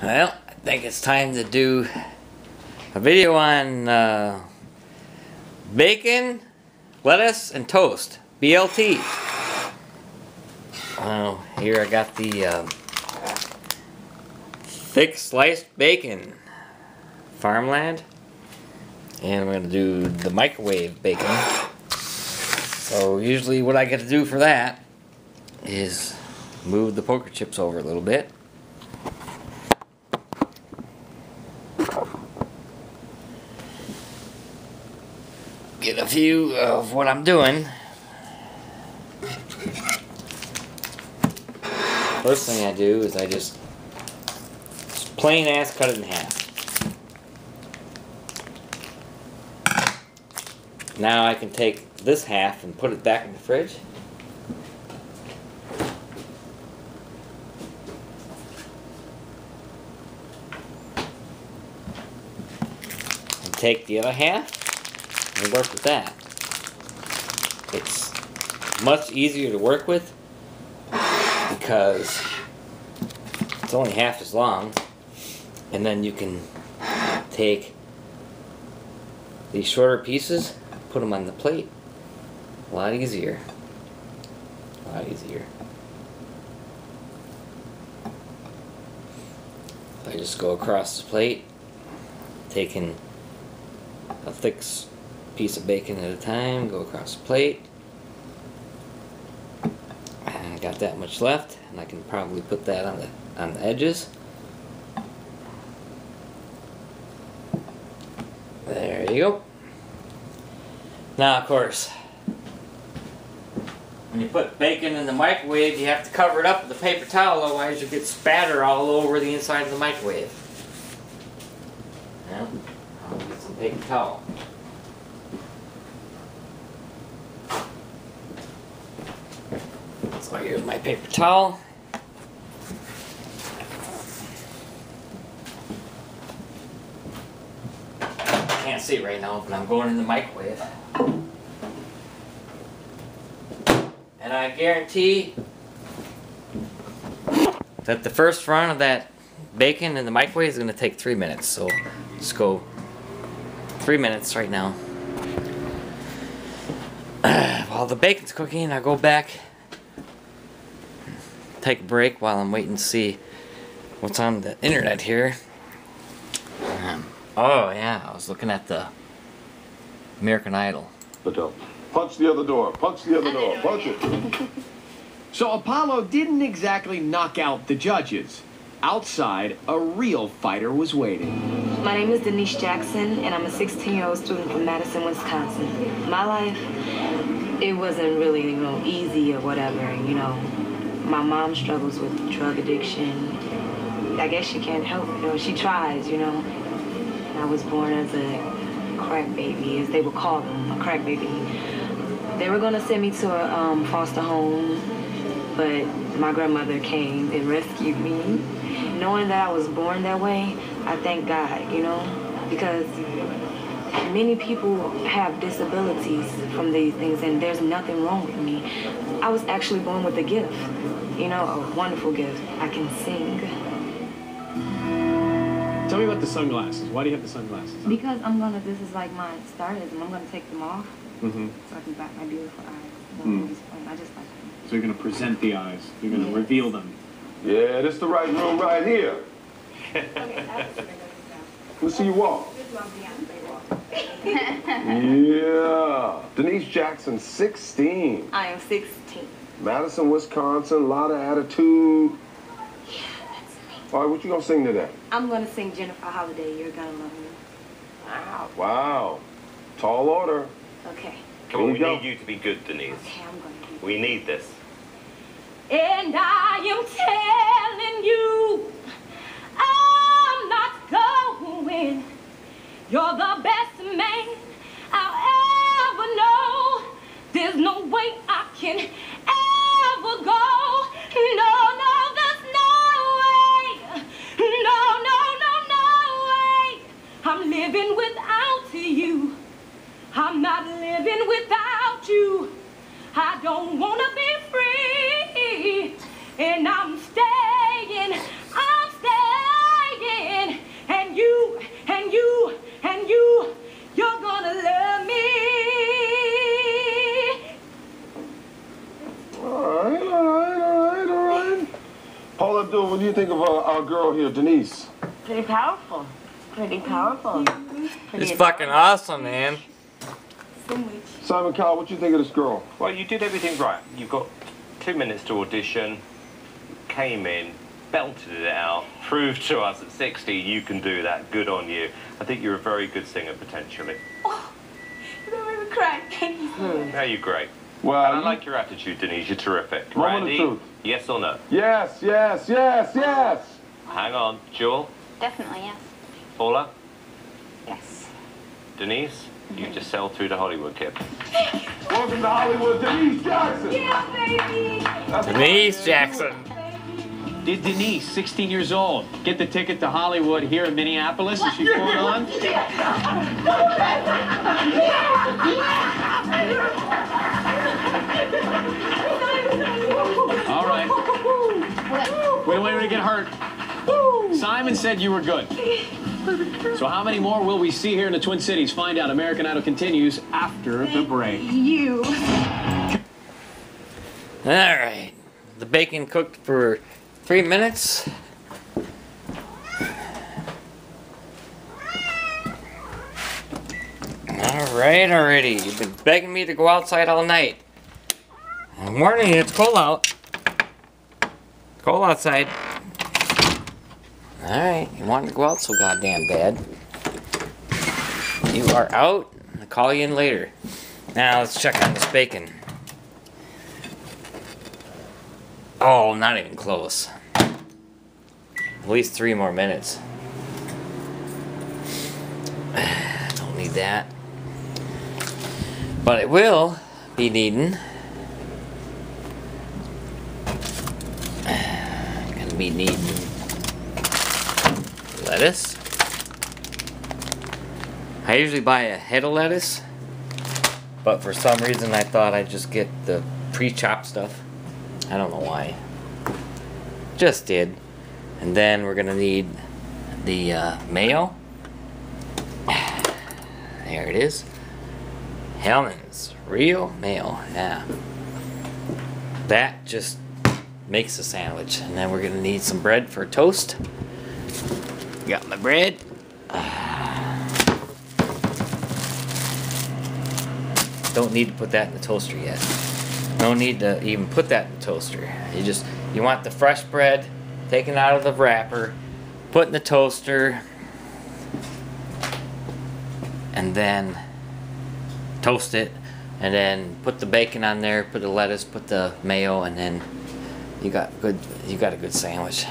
Well, I think it's time to do a video on bacon, lettuce, and toast. BLT. Here I got the thick sliced bacon, farmland, and I'm going to do the microwave bacon. So usually what I get to do for that is move the poker chips over a little bit. Get a view of what I'm doing. First thing I do is I just plain ass cut it in half. Now I can take this half and put it back in the fridge. And take the other half and work with that. It's much easier to work with because it's only half as long, and then you can take these shorter pieces, put them on the plate. A lot easier. A lot easier. I just go across the plate, taking a thick piece of bacon at a time, go across the plate. And I got that much left, and I can probably put that on the edges. There you go. Now, of course, when you put bacon in the microwave, you have to cover it up with a paper towel, otherwise you'll get spatter all over the inside of the microwave. Now, I'll get some paper towel. So here's my paper towel. Can't see it right now, but I'm going in the microwave. And I guarantee that the first run of that bacon in the microwave is going to take 3 minutes. So just go 3 minutes right now. While the bacon's cooking, I go back, take a break while I'm waiting to see what's on the internet here. Oh yeah, I was looking at the American Idol. Punch the other door. Punch the other door. Punch it. So Apollo didn't exactly knock out the judges. Outside, a real fighter was waiting. My name is Denise Jackson, and I'm a 16-year-old student from Madison, Wisconsin. My life, it wasn't really, easy or whatever, My mom struggles with drug addiction. I guess she can't help it, she tries, I was born as a crack baby, as they would call them, a crack baby. They were going to send me to a foster home, but my grandmother came and rescued me. Knowing that I was born that way, I thank God, because many people have disabilities from these things, and there's nothing wrong with me. I was actually born with a gift, a wonderful gift. I can sing. Tell me about the sunglasses. Why do you have the sunglasses on? Because this is like my stardom. I'm going to take them off so I can back my beautiful eyes. I just like them. So you're going to present the eyes. You're going to reveal them. Yeah, this is the right room right here. Let's see you walk. Yeah. Denise Jackson, 16. I am 16. Madison, Wisconsin, a lot of attitude. All right, what you gonna sing today? I'm gonna sing Jennifer Holiday, You're Gonna Love Me. Wow. Wow. Tall order. Okay. Come on, we need you to be good, Denise. Okay, I'm gonna do it. We need this. And I am telling you, I'm not going. You're the best man I'll ever know. There's no way I can ever go. No, there's no way. No way. I'm living without you. I'm not living without you. I don't want to be free. And I'm staying. Hold up, dude. What do you think of our girl here, Denise? Pretty powerful. Pretty powerful. It's fucking awesome, man. So much. Simon Cowell, what you think of this girl? Well, you did everything right. You've got 2 minutes to audition, came in, belted it out, proved to us at 60 you can do that. Good on you. I think you're a very good singer, potentially. Oh, you made me cry. Thank you so much. No, you're great. Well, And I like your attitude, Denise. You're terrific. Moment of Randy, truth. yes or no? Yes, yes, yes, yes. Hang on. Jewel? Definitely, yes. Paula? Yes. Denise? You just sailed through to Hollywood, kid. Welcome to Hollywood, Denise Jackson. Yeah, baby. That's Denise right, Jackson. Did Denise, 16 years old, get the ticket to Hollywood here in Minneapolis? Is she going on? All right. Wait to get hurt. Simon said you were good. So how many more will we see here in the Twin Cities? Find out. American Idol continues after the break. You. Alright. The bacon cooked for 3 minutes. Alright already. You've been begging me to go outside all night. I'm warning you, it's cold out. Cold outside. Alright, you wanted to go out so goddamn bad. You are out. I'll call you in later. Now let's check on this bacon. Oh, not even close. At least 3 more minutes. Don't need that. But it will be needing. Gonna be needing lettuce. I usually buy a head of lettuce, but for some reason I thought I'd just get the pre-chopped stuff. I don't know why. Just did. And then we're gonna need the mayo. There it is. Hellman's real mayo. Yeah. That just makes a sandwich. And then we're gonna need some bread for toast. Got my bread. Don't need to put that in the toaster yet. No need to even put that in the toaster. You want the fresh bread taken out of the wrapper, put in the toaster, and then toast it, and then put the bacon on there, put the lettuce, put the mayo, and then you got a good sandwich.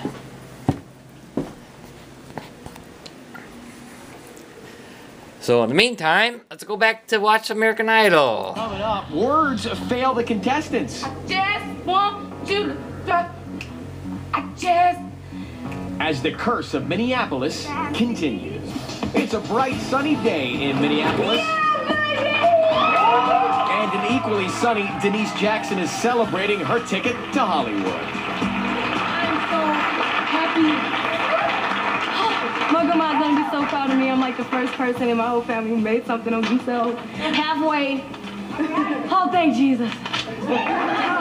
So in the meantime, let's go back to watch American Idol. Coming up, words fail the contestants. Just want to. I just. As the curse of Minneapolis continues. It's a bright, sunny day in Minneapolis. And an equally sunny Denise Jackson is celebrating her ticket to Hollywood. I'm so happy. My grandma's gonna be so proud of me. I'm like the first person in my whole family who made something of themselves. Halfway. Oh, thank Jesus. Thank you.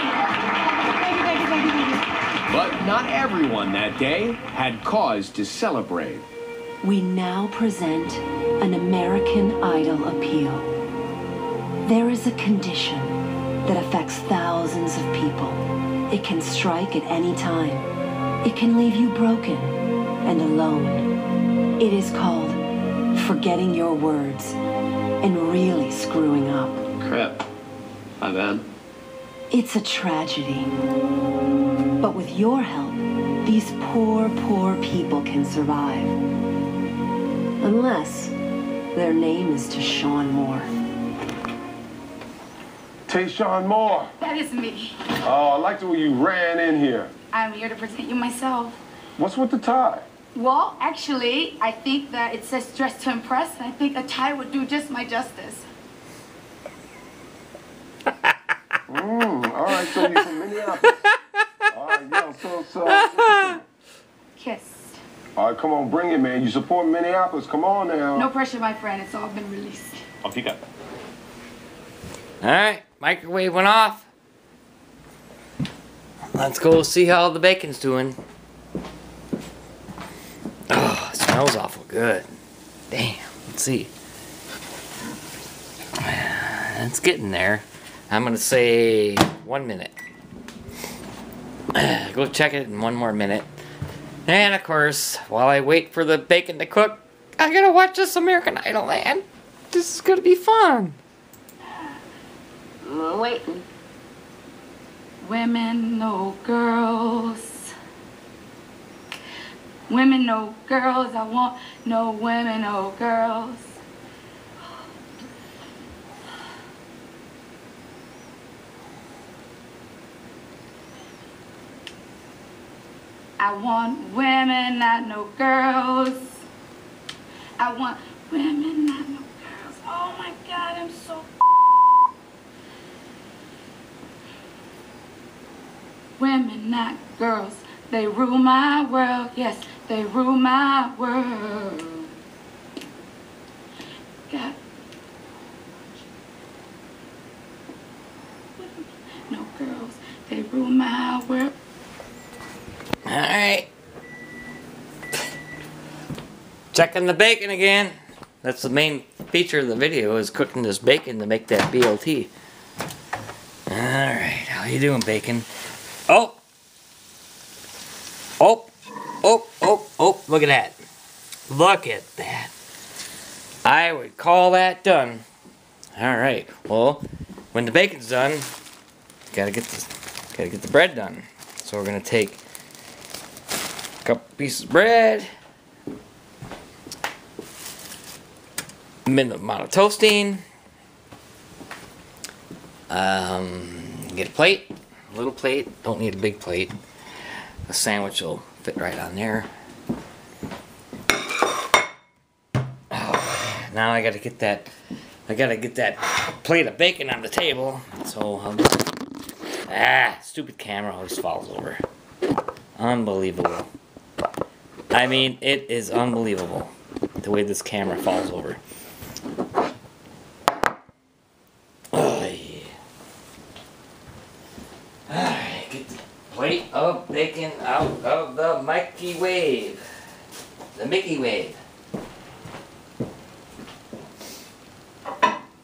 But not everyone that day had cause to celebrate. We now present an American Idol appeal. There is a condition that affects thousands of people. It can strike at any time. It can leave you broken and alone. It is called forgetting your words and really screwing up. Crap. My bad. It's a tragedy. But with your help, these poor, poor people can survive. Unless their name is Tashawn Moore. Tayshawn Moore. That is me. Oh, I liked the way you ran in here. I'm here to present you myself. What's with the tie? Well, actually, I think that it says dress to impress, and I think a tie would do just my justice. All right, so you're from Minneapolis. All right, yo, so. Kiss. All right, come on, bring it, man. You support Minneapolis. Come on now. No pressure, my friend. It's all been released. Off you go. Alright, microwave went off. Let's go see how the bacon's doing. Smells awful good. Damn. Let's see. It's getting there. I'm gonna say 1 minute. Go check it in 1 more minute. And of course, while I wait for the bacon to cook, I gotta watch this American Idol, man. This is gonna be fun. Waiting. Women, no girls. Women, no girls. I want no women, no girls. I want women, not no girls. I want women, not no girls. Oh my God, I'm so. Women, not girls. They rule my world. Yes, they rule my world. God. No girls. They rule my world. Alright. Checking the bacon again. That's the main feature of the video, is cooking this bacon to make that BLT. Alright, how you doing, bacon? Oh! Oh! Oh! Oh! Oh! Look at that. Look at that. I would call that done. Alright, well, when the bacon's done, gotta get the bread done. So we're gonna take a couple pieces of bread, minimum amount of toasting, get a plate, a little plate, don't need a big plate. A sandwich will fit right on there. Oh, now I gotta get that plate of bacon on the table. So stupid camera always falls over. Unbelievable. I mean, it is unbelievable the way this camera falls over. Oh, yeah. Alright, get the plate of bacon out of the microwave. The Mickey Wave.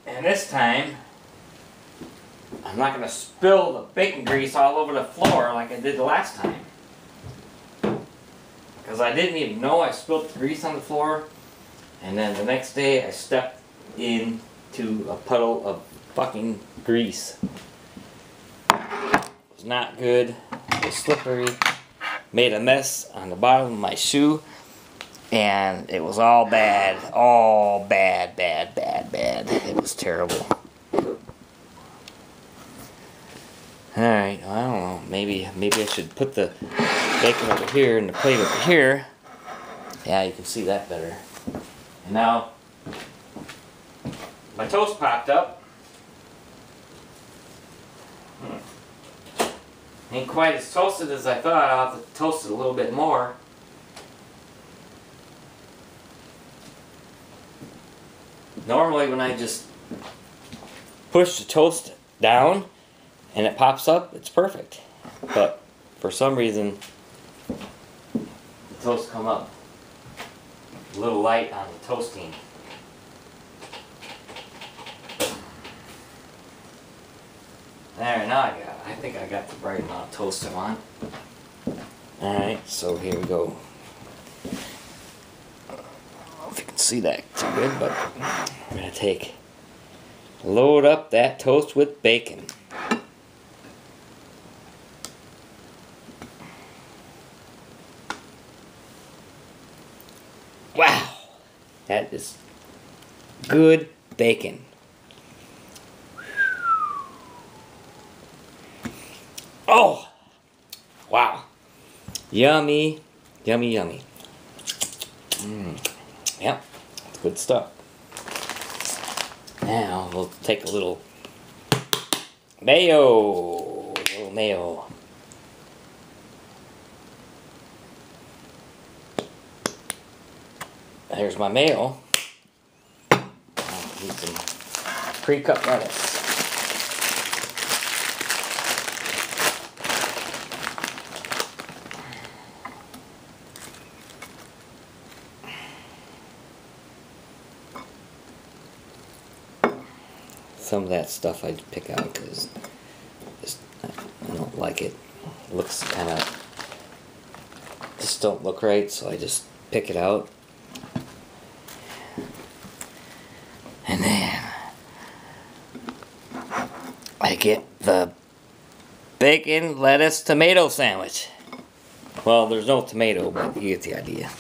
And this time, I'm not going to spill the bacon grease all over the floor like I did the last time. Because I didn't even know I spilled the grease on the floor. And then the next day I stepped into a puddle of fucking grease. It was not good. It was slippery. Made a mess on the bottom of my shoe. And it was all bad. All bad, bad, bad, bad. It was terrible. Alright, well, I don't know. Maybe I should put the bacon over here and the plate over here. Yeah, you can see that better. And now, my toast popped up. Ain't quite as toasted as I thought. I'll have to toast it a little bit more. Normally when I just push the toast down and it pops up, it's perfect. But for some reason, the toast come up a little light on the toasting. There, now I think I got the right amount of toast I want. Alright, so here we go. I don't know if you can see that too good, but I'm going to load up that toast with bacon. Wow, that is good bacon. Oh, wow, yummy, yummy, yummy. Yep, that's good stuff. Now we'll take a little mayo, There's my mayo. I'll need some pre-cut lettuce. some of that stuff I pick out because I don't like it. It looks kind of just don't look right, so I just pick it out. And then I get the bacon, lettuce, tomato sandwich. Well, there's no tomato, but you get the idea.